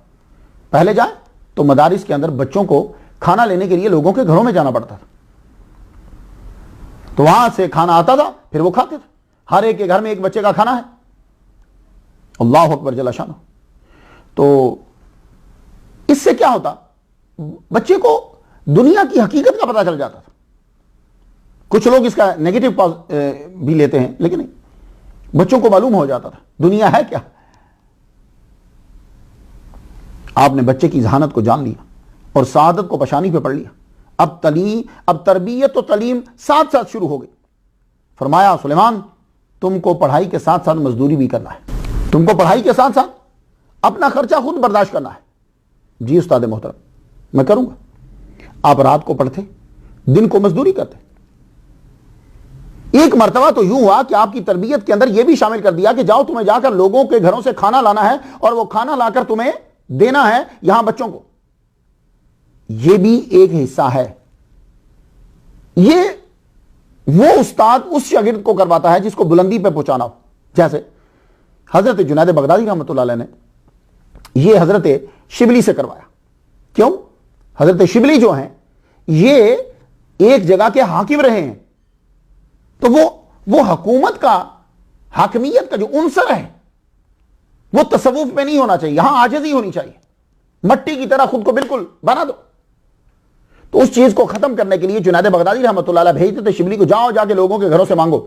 S1: پہلے جائیں تو مدارس کے اندر بچوں کو کھانا لینے کے لیے لوگوں کے گھروں میں جانا پڑتا تھا. تو وہاں سے کھانا آتا تھا, پھر وہ کھاتے تھے. ہر ایک کے گھر میں ایک بچے کا کھانا ہے. اللہ اکبر جل شانہ. تو اس سے کیا ہوتا, بچے کو دنیا کی حقیقت کا پتہ چل جاتا تھا. کچھ لوگ اس کا نیگیٹو بھی لیتے ہیں, لیکن نہیں, بچوں کو معلوم ہو جاتا تھا دنیا ہے کیا. آپ نے بچے کی ذہانت کو جان لیا اور سعادت کو پشانی پہ پڑھ لیا. اب تربیت و تعلیم ساتھ ساتھ شروع ہو گئی. فرمایا سلیمان تم کو پڑھائی کے ساتھ ساتھ مزدوری بھی کرنا ہے, تم کو پڑھائی کے ساتھ ساتھ اپنا خرچہ خود برداشت کرنا ہے. جی استاد محترم میں کروں گا. آپ رات کو پڑھتے, دن کو مزدوری کرتے. ایک مرتبہ تو یوں ہوا کہ آپ کی تربیت کے اندر یہ بھی شامل کر دیا کہ جاؤ تمہیں جا کر لوگوں کے گھروں سے کھانا لانا ہے اور وہ کھانا لا کر تمہیں دینا ہے یہاں بچوں کو. یہ بھی ایک حصہ ہے. یہ وہ استاد اس شاگرد کو کرواتا ہے جس کو بلندی پہ پہنچانا ہو. جیسے حضرت جنید بغدادی رحمۃ اللہ علیہ نے یہ حضرت شبلی سے کروایا. کیوں؟ حضرت شبلی جو ہیں یہ ایک جگہ کے حاکم رہے ہیں, تو وہ حکومت کا, حاکمیت کا جو عنصر ہے وہ تصوف میں نہیں ہونا چاہیے, یہاں عاجزی ہونی چاہیے. مٹی کی طرح خود کو بالکل بنا دو. تو اس چیز کو ختم کرنے کے لیے جنید بغدادی رحمۃ اللہ علیہ بھیجتے تھے شبلی کو, جاؤ جا کے لوگوں کے گھروں سے مانگو,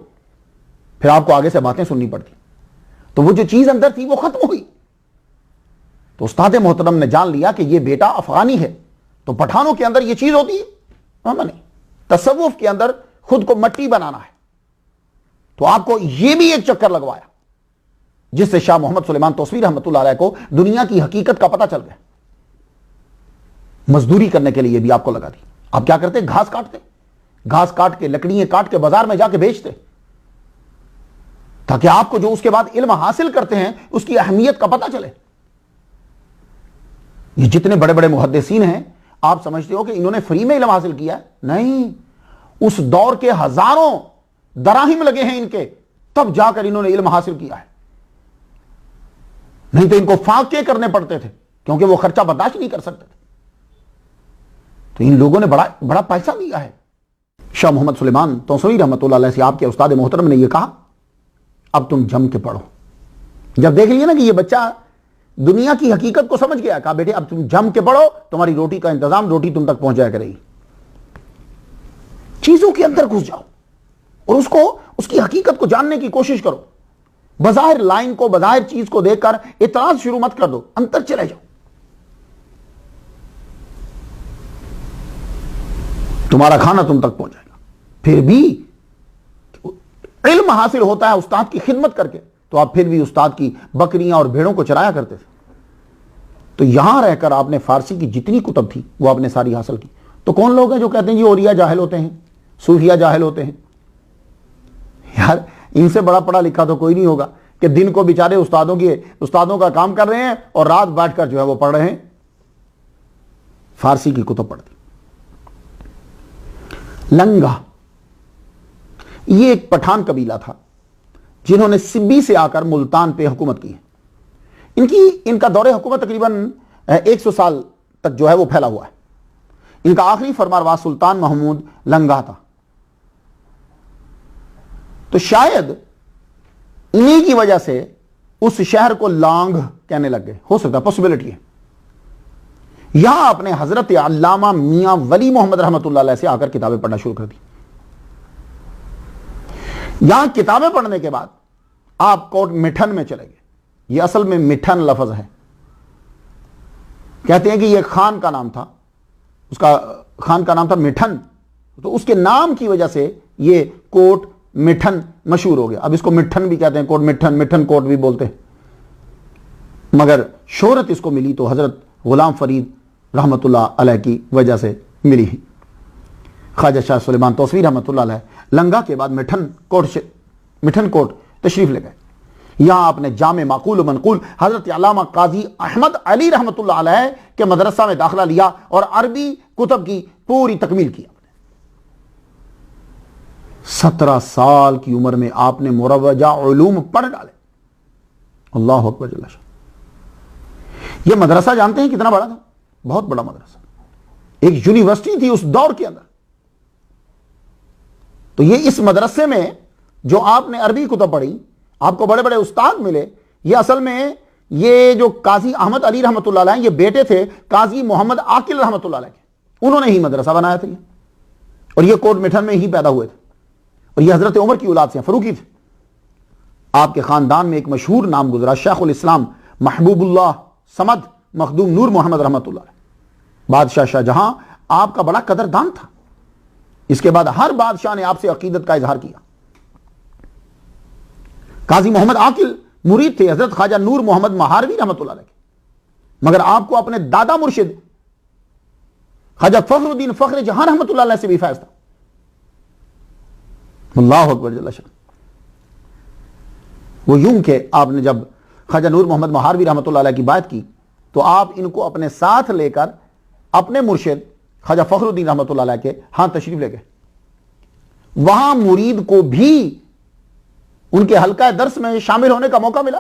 S1: پھر آپ کو آگے سے باتیں سننی پڑتی. تو وہ جو چیز اندر تھی وہ ختم ہوئی. تو استاد محترم نے جان لیا کہ یہ بیٹا افغانی ہے, تو پٹھانوں کے اندر یہ چیز ہوتی ہے نہیں, تصوف کے اندر خود کو مٹی بنانا ہے. تو آپ کو یہ بھی ایک چکر لگوایا جس سے شاہ محمد سلیمان توسوی رحمۃ اللہ علیہ کو دنیا کی حقیقت کا پتہ چل گیا. مزدوری کرنے کے لیے بھی آپ کو لگا دی. آپ کیا کرتے؟ گھاس کاٹتے, گھاس کاٹ کے, لکڑیاں کاٹ کے بازار میں جا کے بیچتے, تاکہ آپ کو جو اس کے بعد علم حاصل کرتے ہیں اس کی اہمیت کا پتہ چلے. یہ جتنے بڑے بڑے محدثین ہیں آپ سمجھتے ہو کہ انہوں نے فری میں علم حاصل کیا ہے؟ نہیں, اس دور کے ہزاروں دراہم لگے ہیں ان کے, تب جا کر انہوں نے علم حاصل کیا ہے. نہیں تو ان کو فاقے کرنے پڑتے تھے کیونکہ وہ خرچہ برداشت نہیں کر سکتے تھے. تو ان لوگوں نے بڑا پیسہ لیا ہے. شاہ محمد سلیمان توسوی رحمۃ اللہ علیہ سے آپ کے استاد محترم نے یہ کہا اب تم جم کے پڑھو. جب دیکھ لیا نا کہ یہ بچہ دنیا کی حقیقت کو سمجھ گیا, کہا بیٹے اب تم جم کے پڑھو, تمہاری روٹی کا انتظام, روٹی تم تک پہنچ جایا کرے گی. چیزوں کے اندر گھس جاؤ اور اس کی حقیقت کو جاننے کی کوشش کرو. بظاہر لائن کو، بظاہر چیز کو دیکھ کر اعتراض شروع مت کر دو، اندر چلے جاؤ. تمہارا کھانا تم تک پہنچ جائے گا. پھر بھی علم حاصل ہوتا ہے استاد کی خدمت کر کے، تو آپ پھر بھی استاد کی بکریاں اور بھیڑوں کو چرایا کرتے تھے. تو یہاں رہ کر آپ نے فارسی کی جتنی کتب تھی وہ آپ نے ساری حاصل کی. تو کون لوگ ہیں جو کہتے ہیں جی اولیاء جاہل ہوتے ہیں، صوفیاء جاہل ہوتے ہیں؟ یار ان سے بڑا پڑھا لکھا تو کوئی نہیں ہوگا کہ دن کو بیچارے استادوں کا کام کر رہے ہیں اور رات بیٹھ کر جو ہے وہ پڑھ رہے ہیں فارسی کی کتب پڑھتی. لنگا یہ ایک پٹھان قبیلہ تھا جنہوں نے سبی سے آ کر ملتان پہ حکومت کی ہے. ان کا دور حکومت تقریباً 100 سال تک جو ہے وہ پھیلا ہوا ہے. ان کا آخری فرمانروا سلطان محمود لنگا تھا. تو شاید انہی کی وجہ سے اس شہر کو لانگ کہنے لگ گئے، ہو سکتا ہے، پاسبلٹی ہے. یہاں اپنے حضرت علامہ میاں ولی محمد رحمۃ اللہ علیہ سے آ کر کتابیں پڑھنا شروع کر دی. یہاں کتابیں پڑھنے کے بعد آپ کوٹ مٹھن میں چلے گئے. یہ اصل میں مٹھن لفظ ہے. کہتے ہیں کہ یہ خان کا نام تھا، اس کا خان کا نام تھا مٹھن، تو اس کے نام کی وجہ سے یہ کوٹ مٹھن مشہور ہو گیا. اب اس کو مٹھن بھی کہتے ہیں، کوٹ مٹھن، مٹھن کوٹ بھی بولتے ہیں. مگر شہرت اس کو ملی تو حضرت غلام فرید رحمت اللہ علیہ کی وجہ سے ملی. خواجہ شاہ سلیمان توسوی رحمت اللہ علیہ لنگا کے بعد مٹھن کوٹ تشریف لے گئے. یہاں آپ نے جامع معقول و منقول حضرت علامہ قاضی احمد علی رحمت اللہ علیہ کے مدرسہ میں داخلہ لیا اور عربی کتب کی پوری تکمیل کی. 17 سال کی عمر میں آپ نے مروجہ علوم پڑھ ڈالے. اللہ اکبر جل شانہ. یہ مدرسہ جانتے ہیں کتنا بڑا تھا؟ بہت بڑا مدرسہ، ایک یونیورسٹی تھی اس دور کے اندر. تو یہ اس مدرسے میں جو آپ نے عربی کتب پڑھی، آپ کو بڑے بڑے استاد ملے. یہ اصل میں یہ جو قاضی احمد علی رحمت اللہ علیہ یہ بیٹے تھے قاضی محمد عاقل رحمت اللہ علیہ کے. انہوں نے ہی مدرسہ بنایا تھا اور یہ کوٹ مٹھن میں ہی پیدا ہوئے تھے. اور یہ حضرت عمر کی اولاد سے فروخی تھے. آپ کے خاندان میں ایک مشہور نام گزرا، شیخ الاسلام محبوب اللہ صمد مخدوم نور محمد رحمت اللہ علیہ. بادشاہ شاہ جہاں آپ کا بڑا قدردان تھا. اس کے بعد ہر بادشاہ نے آپ سے عقیدت کا اظہار کیا. قاضی محمد عاقل مرید تھے حضرت خواجہ نور محمد مہاروی رحمت اللہ علیہ کے، مگر آپ کو اپنے دادا مرشد خواجہ فخر الدین فخر جہاں رحمت اللہ علیہ سے بھی فیض تھا. اللہ اکبر جل شانہ. وہ یوں کہ آپ نے جب خواجہ نور محمد مہاروی رحمت اللہ علیہ کی بات کی تو آپ ان کو اپنے ساتھ لے کر اپنے مرشد خواجہ فخر الدین رحمت اللہ علیہ کے ہاں تشریف لے گئے. وہاں مرید کو بھی ان کے حلقہ درس میں شامل ہونے کا موقع ملا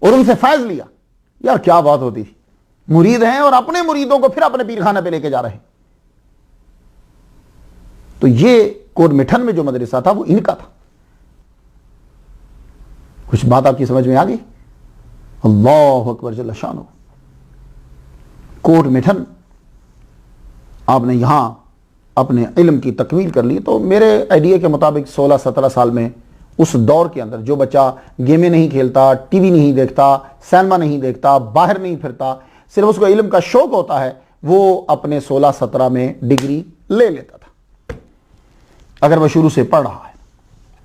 S1: اور ان سے فیض لیا. یار کیا بات ہوتی تھی، مرید ہیں اور اپنے مریدوں کو پھر اپنے پیرخانہ پہ لے کے جا رہے ہیں. تو یہ کوٹ مٹھن میں جو مدرسہ تھا وہ ان کا تھا. کچھ بات آپ کی سمجھ میں آ گئی؟ اللہ اکبر جل شانہ. کوٹ مٹھن آپ نے یہاں اپنے علم کی تکمیل کر لی. تو میرے آئیڈیا کے مطابق 16-17 سال میں اس دور کے اندر جو بچہ گیمیں نہیں کھیلتا، ٹی وی نہیں دیکھتا، سینما نہیں دیکھتا، باہر نہیں پھرتا، صرف اس کو علم کا شوق ہوتا ہے، وہ اپنے 16-17 میں ڈگری لے لیتا تھا اگر وہ شروع سے پڑھ رہا ہے.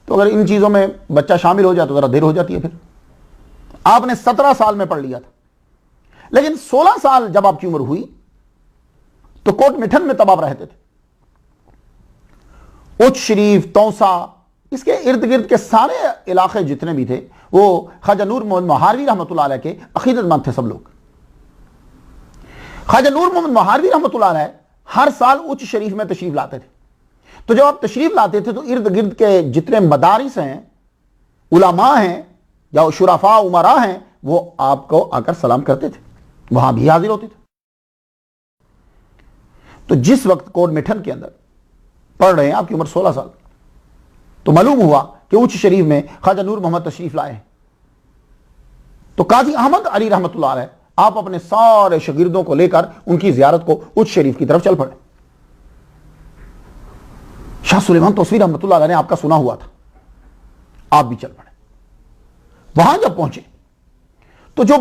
S1: تو اگر ان چیزوں میں بچہ شامل ہو جائے تو ذرا دیر ہو جاتی ہے. پھر آپ نے 17 سال میں پڑھ لیا تھا، لیکن 16 سال جب آپ کی عمر ہوئی تو کوٹ مٹھن میں تب آپ رہتے تھے. اچ شریف، توسا، اس کے ارد گرد کے سارے علاقے جتنے بھی تھے وہ خواجہ نور محمد مہاروی رحمت اللہ علیہ کے عقیدت مند تھے سب لوگ. خواجہ نور محمد مہاروی رحمت اللہ علیہ ہر سال اچ شریف میں تشریف لاتے تھے. تو جب آپ تشریف لاتے تھے تو ارد گرد کے جتنے مدارس ہیں، علماء ہیں یا شرفاء امراء ہیں، وہ آپ کو آ کر سلام کرتے تھے، وہاں بھی حاضر ہوتے تھے. تو جس وقت کوٹ مٹھن کے اندر پڑھ رہے ہیں، آپ کی عمر 16 سال، تو معلوم ہوا کہ اچ شریف میں خواجہ نور محمد تشریف لائے ہیں. تو قاضی احمد علی رحمت اللہ علیہ آپ اپنے سارے شاگردوں کو لے کر ان کی زیارت کو اچ شریف کی طرف چل پڑے. شاہ سلیمان توسوی رحمۃ اللہ علیہ نے آپ کا سنا ہوا تھا، آپ بھی چل پڑے۔ وہاں جب پہنچے تو جو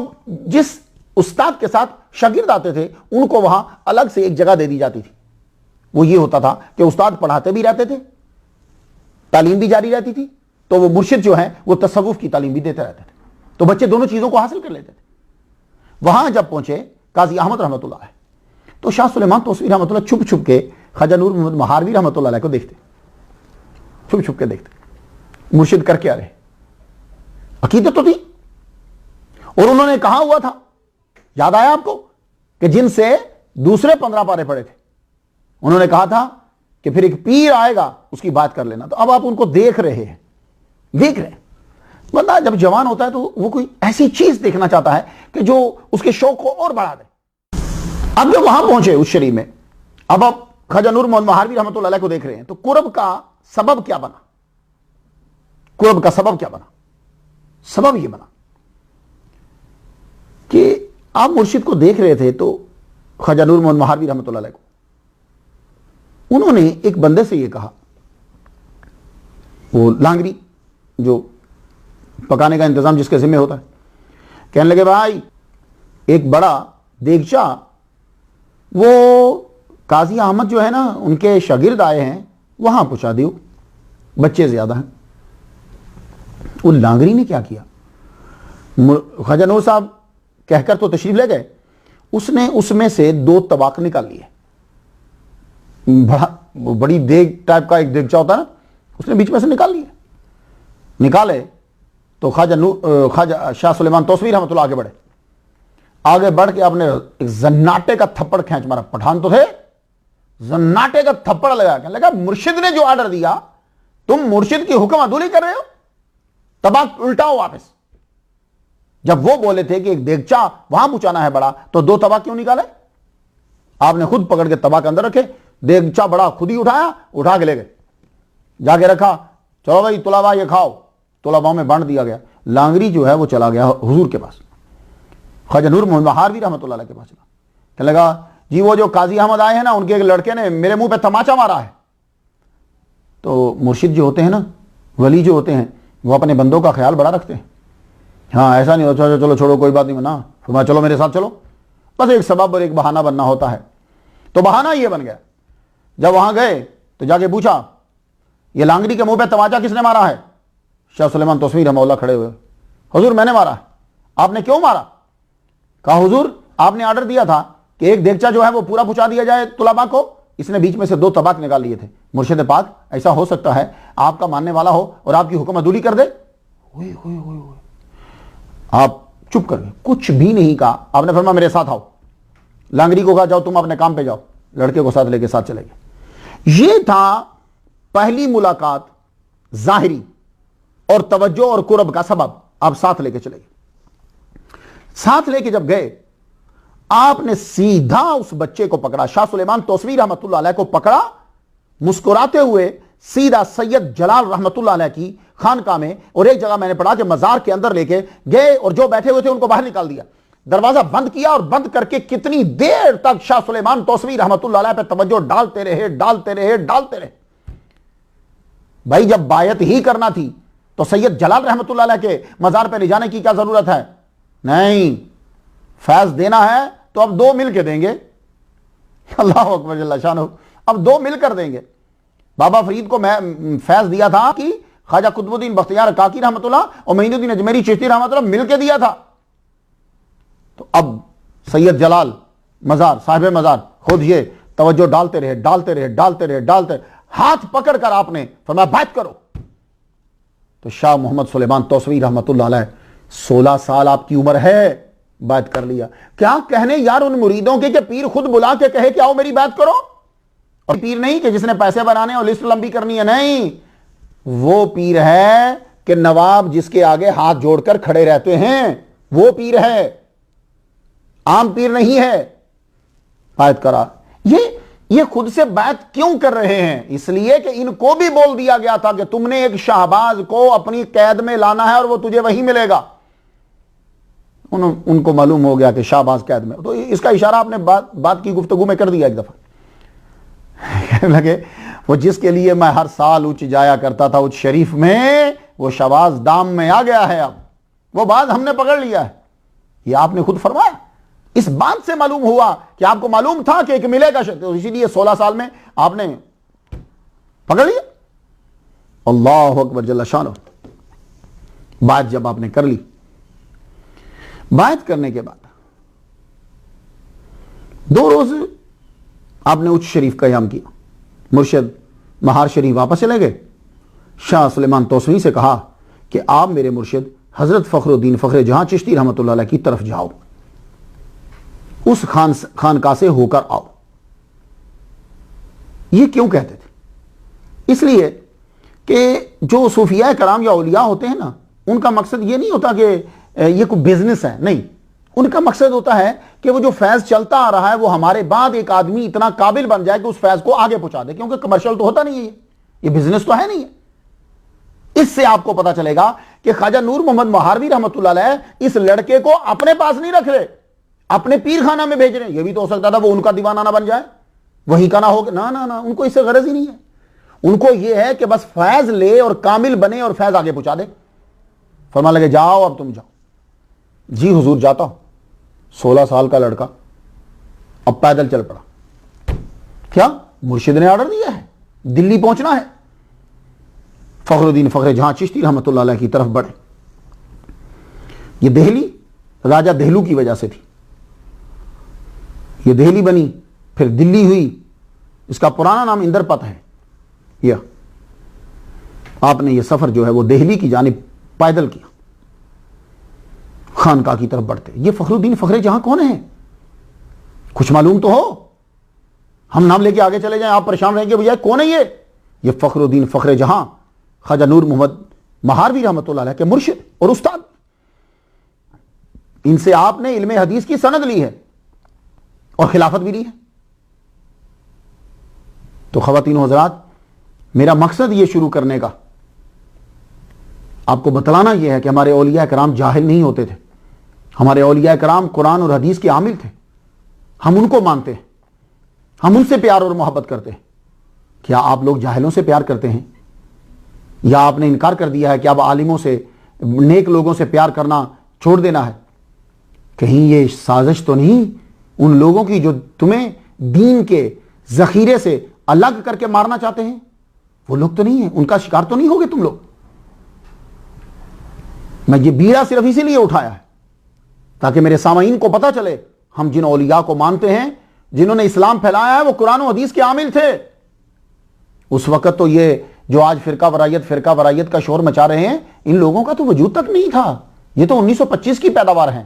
S1: جس استاد کے ساتھ شاگرد آتے تھے ان کو وہاں الگ سے ایک جگہ دے دی جاتی تھی۔ وہ یہ ہوتا تھا کہ استاد پڑھاتے بھی رہتے تھے، تعلیم بھی جاری رہتی تھی، تو وہ مرشد جو ہیں وہ تصوف کی تعلیم بھی دیتے رہتے تھے، تو بچے دونوں چیزوں کو حاصل کر لیتے تھے۔ وہاں جب پہنچے قاضی احمد رحمۃ اللہ علیہ، تو شاہ سلیمان توسوی رحمۃ اللہ چھپ چھپ کے خواجہ نور محمد مہاروی رحمۃ اللہ علیہ کو دیکھتے، چھپ چھپ کے دیکھتے مرشد کر کے آ رہے۔ عقیدت تو تھی، اور انہوں نے کہا ہوا تھا، یاد آیا آپ کو، کہ جن سے دوسرے 15 پارے پڑے تھے، انہوں نے کہا تھا کہ پھر ایک پیر آئے گا اس کی بات کر لینا۔ تو اب آپ ان کو دیکھ رہے ہیں، دیکھ رہے ہیں۔ بندہ جب جوان ہوتا ہے تو وہ کوئی ایسی چیز دیکھنا چاہتا ہے کہ جو اس کے شوق کو اور بڑھا دے۔ اب جب وہاں پہنچے اس شریف میں، اب آپ خواجہ نور محمد مہاروی رحمۃ اللہ علیہ کو دیکھ رہے ہیں، تو قرب کا سبب کیا بنا؟ قرب کا سبب کیا بنا؟ سبب یہ بنا کہ آپ مرشد کو دیکھ رہے تھے، تو خواجہ نور محمد مہاروی رحمۃ اللہ علیہ کو انہوں نے ایک بندے سے یہ کہا، وہ لانگری جو پکانے کا انتظام جس کے ذمہ ہوتا ہے، کہنے لگے بھائی ایک بڑا دیگچا، وہ قاضی احمد جو ہے نا ان کے شاگرد آئے ہیں، وہاں پہنچا دیو، بچے زیادہ ہیں۔ وہ لانگری نے کیا کیا، خواجہ نور صاحب کہہ کر تو تشریف لے گئے، اس نے اس میں سے 2 طباق نکال لیے، بڑی دیگ ٹائپ کا ایک دیگچا ہوتا ہے نا، اس نے بیچ میں سے نکال لیے۔ نکالے تو خواجہ شاہ سلیمان توسوی رحمۃ اللہ آگے بڑھ کے آپ نے ایک زناٹے کا تھپڑ کھینچ مارا، پٹھان تو تھے، زناٹے کا تھپڑ لگا، کہنے لگا مرشد نے جو آرڈر دیا تم مرشد کی حکم عدولی کر رہے ہو، طباق الٹاؤ واپس۔ جب وہ بولے تھے کہ ایک دیگچا وہاں پہنچانا ہے بڑا، تو 2 طباق کیوں نکالے؟ آپ نے خود پکڑ کے طباق اندر رکھے، دیگچا بڑا خود ہی اٹھایا، اٹھا کے لے گئے، جا کے رکھا، چلو بھائی طلباء یہ کھاؤ، طلباء میں بانٹ دیا گیا۔ لانگری جو ہے وہ چلا گیا حضور کے پاس، خواجہ نور محمد مہاروی رحمۃ اللہ علیہ کے پاس چلا، کہنے لگا جی وہ جو قاضی احمد آئے ہیں نا، ان کے ایک لڑکے نے میرے منہ پہ تماچا مارا ہے۔ تو مرشد جو ہوتے ہیں نا، ولی جو ہوتے ہیں، وہ اپنے بندوں کا خیال بڑا رکھتے ہیں۔ ہاں ایسا نہیں ہوتا چلو چھوڑو کوئی بات نہیں، منا فرمایا چلو میرے ساتھ چلو، بس ایک سبب اور ایک بہانہ بننا ہوتا ہے۔ تو بہانہ یہ بن گیا، جب وہاں گئے تو جا کے پوچھا یہ لانگری کے منہ پہ تماچا کس نے مارا ہے؟ شاہ سلیمان توسوی رحمہ اللہ کھڑے ہوئے، حضور میں نے مارا ہے۔ آپ نے کیوں مارا؟ کہا حضور آپ نے آرڈر دیا تھا کہ ایک دیگچا جو ہے وہ پورا پہنچا دیا جائے طلباء کو، اس نے بیچ میں سے 2 طباق نکال لیے تھے۔ مرشد پاک ایسا ہو سکتا ہے آپ کا ماننے والا ہو اور آپ کی حکم عدولی کر دے؟ ہوئے ہوئے ہوئے ہوئے آپ چپ کر گئے، کچھ بھی نہیں کہا۔ آپ نے فرمایا میرے ساتھ آؤ، لانگری کو کہا جاؤ تم اپنے کام پہ جاؤ، لڑکے کو ساتھ لے کے ساتھ چلے گئے۔ یہ تھا پہلی ملاقات ظاہری اور توجہ اور قرب کا سبب۔ آپ ساتھ لے کے چلے گئے، ساتھ لے کے جب گئے آپ نے سیدھا اس بچے کو پکڑا، شاہ سلیمان توسوی رحمۃ اللہ علیہ کو پکڑا، مسکراتے ہوئے سیدھا سید جلال رحمۃ اللہ علیہ کی خانقاہ میں، اور ایک جگہ میں نے پڑھا کہ مزار کے اندر لے کے گئے، اور جو بیٹھے ہوئے تھے ان کو باہر نکال دیا، دروازہ بند کیا، اور بند کر کے کتنی دیر تک شاہ سلیمان توسوی رحمۃ اللہ علیہ پہ توجہ ڈالتے رہے ڈالتے رہے ڈالتے رہے۔ بھائی جب بایت ہی کرنا تھی تو سید جلال رحمۃ اللہ علیہ کے مزار پہ لے جانے کی کیا ضرورت ہے؟ نہیں، فیض دینا ہے تو اب 2 مل کے دیں گے، اللہ اکبر جل شانہ، اب 2 مل کر دیں گے۔ بابا فرید کو میں فیض دیا تھا کہ خواجہ قطب الدین بختیار کاکی رحمۃ اللہ اور معین الدین اجمیری چشتی رحمۃ اللہ مل کے دیا تھا، تو اب سید جلال مزار صاحب مزار خود یہ توجہ ڈالتے رہے ڈالتے رہے ڈالتے رہے ڈالتے رہے، ہاتھ پکڑ کر آپ نے فرمایا بیعت کرو۔ تو شاہ محمد سلیمان توسوی رحمۃ اللہ علیہ 16 سال آپ کی عمر ہے، بیعت کر لیا۔ کیا کہنے یار ان مریدوں کے کہ پیر خود بلا کے کہے کہ آؤ میری بیعت کرو، اور پیر نہیں کہ جس نے پیسے بنانے اور لسٹ لمبی کرنی ہے، نہیں، وہ پیر ہے کہ نواب جس کے آگے ہاتھ جوڑ کر کھڑے رہتے ہیں، وہ پیر ہے، عام پیر نہیں ہے۔ بیعت کرا۔ یہ خود سے بیعت کیوں کر رہے ہیں؟ اس لیے کہ ان کو بھی بول دیا گیا تھا کہ تم نے ایک شہباز کو اپنی قید میں لانا ہے اور وہ تجھے وہی ملے گا۔ ان کو معلوم ہو گیا کہ شہباز قید میں، تو اس کا اشارہ آپ نے بات کی گفتگو میں کر دیا ایک دفعہ۔ کہنے لگے وہ جس کے لیے میں ہر سال اونچ جایا کرتا تھا اونچ شریف میں، وہ شواز دام میں آ گیا ہے، اب وہ بات ہم نے پکڑ لیا ہے۔ یہ آپ نے خود فرمایا۔ اس بات سے معلوم ہوا کہ آپ کو معلوم تھا کہ ایک ملے گا، اسی لیے 16 سال میں آپ نے پکڑ لیا۔ اللہ اکبر جل شانہ۔ بات جب آپ نے کر لی، بات کرنے کے بعد 2 روز آپ نے اونچ شریف کا قیام کیا۔ مرشد مہار شریف واپس چلے گئے۔ شاہ سلیمان توسوی سے کہا کہ آپ میرے مرشد حضرت فخر الدین فخر جہاں چشتی رحمۃ اللہ علیہ کی طرف جاؤ، اس خانقاہ سے ہو کر آؤ۔ یہ کیوں کہتے تھے؟ اس لیے کہ جو صوفیاء کرام یا اولیاء ہوتے ہیں نا، ان کا مقصد یہ نہیں ہوتا کہ یہ کوئی بزنس ہے، نہیں، ان کا مقصد ہوتا ہے کہ وہ جو فیض چلتا آ رہا ہے وہ ہمارے بعد ایک آدمی اتنا قابل بن جائے کہ اس فیض کو آگے پہنچا دے، کیونکہ کمرشل تو ہوتا نہیں ہے، یہ بزنس تو ہے نہیں ہے۔ اس سے آپ کو پتا چلے گا کہ خواجہ نور محمد مہاروی رحمۃ اللہ علیہ اس لڑکے کو اپنے پاس نہیں رکھ رہے، اپنے پیر خانہ میں بھیج رہے ہیں۔ یہ بھی تو ہو سکتا تھا وہ ان کا دیوانہ نہ بن جائے، وہی کا نہ ہو، نہ ان کو اس سے غرض ہی نہیں ہے۔ ان کو یہ ہے کہ بس فیض لے اور کامل بنے اور فیض آگے پہنچا دے۔ فرمان لگے جاؤ اب تم جاؤ۔ جی حضور جاتا ہوں۔ 16 سال کا لڑکا اب پیدل چل پڑا۔ کیا؟ مرشد نے آرڈر دیا ہے، دلی پہنچنا ہے۔ فخر الدین فخر جہاں چشتی رحمۃ اللہ علیہ کی طرف بڑھے۔ یہ دہلی راجہ دہلو کی وجہ سے تھی، یہ دہلی بنی پھر دلی ہوئی، اس کا پرانا نام اندر پت ہے۔ یہ آپ نے یہ سفر جو ہے وہ دہلی کی جانب پیدل کیا، خانقاہ کی طرف بڑھتے۔ یہ فخر الدین فخر جہاں کون ہیں؟ کچھ معلوم تو ہو، ہم نام لے کے آگے چلے جائیں آپ پریشان رہیں گے بجائے کون ہے یہ فخر الدین فخر جہاں خواجہ نور محمد مہاروی رحمۃ اللہ علیہ کے مرشد اور استاد۔ ان سے آپ نے علم حدیث کی سند لی ہے اور خلافت بھی لی ہے۔ تو خواتین و حضرات، میرا مقصد یہ شروع کرنے کا آپ کو بتلانا یہ ہے کہ ہمارے اولیاء کرام جاہل نہیں ہوتے تھے، ہمارے اولیاء کرام قرآن اور حدیث کے عامل تھے۔ ہم ان کو مانتے ہیں، ہم ان سے پیار اور محبت کرتے ہیں۔ کیا آپ لوگ جاہلوں سے پیار کرتے ہیں؟ یا آپ نے انکار کر دیا ہے کہ اب عالموں سے، نیک لوگوں سے پیار کرنا چھوڑ دینا ہے؟ کہیں یہ سازش تو نہیں ان لوگوں کی جو تمہیں دین کے ذخیرے سے الگ کر کے مارنا چاہتے ہیں؟ وہ لوگ تو نہیں ہیں، ان کا شکار تو نہیں ہوگے تم لوگ؟ میں یہ بیڑا صرف اسی لیے اٹھایا ہے تاکہ میرے سامعین کو پتا چلے ہم جن اولیاء کو مانتے ہیں، جنہوں نے اسلام پھیلایا ہے، وہ قرآن و حدیث کے عامل تھے۔ اس وقت تو یہ جو آج فرقہ ورائیت کا شور مچا رہے ہیں، ان لوگوں کا تو وجود تک نہیں تھا، یہ تو 1925 کی پیداوار ہیں۔